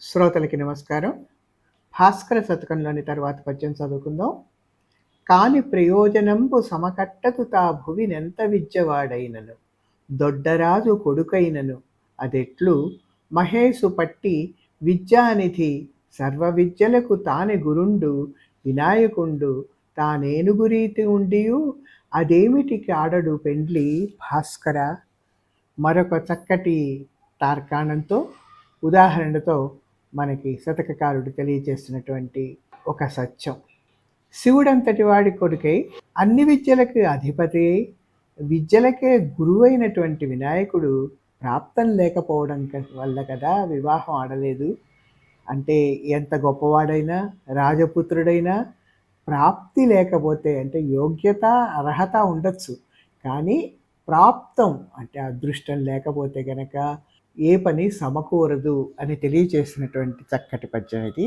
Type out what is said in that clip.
శ్రోతలకి నమస్కారం. భాస్కర శతకంలోని తరువాత పద్యం చదువుకుందాం. కాని ప్రయోజనంబు సమకట్టదు తా భువినెంత విద్యవాడైనను దొడ్డరాజు కొడుకైనను అదెట్లు మహేసు పట్టి విద్యానిధి సర్వ విద్యలకు తాని గురుండు వినాయకుండు తానేనుగురీతి ఉండియు అదేమిటికి ఆడడు పెండ్లి భాస్కర. మరొక చక్కటి తార్కాణంతో ఉదాహరణతో మనకి శతకకారుడు తెలియజేస్తున్నటువంటి ఒక సత్యం. శివుడంతటి వాడి కొడుకై అన్ని విద్యలకు అధిపతి అయి విద్యలకే గురువైనటువంటి వినాయకుడు ప్రాప్తం లేకపోవడం వల్ల కదా వివాహం ఆడలేదు. అంటే ఎంత గొప్పవాడైనా రాజపుత్రుడైనా ప్రాప్తి లేకపోతే అంటే యోగ్యత అర్హత ఉండొచ్చు, కానీ ప్రాప్తం అంటే అదృష్టం లేకపోతే గనక ఏ పని సమకూరదు అని తెలియచేసినటువంటి చక్కటి పద్యం ఇది.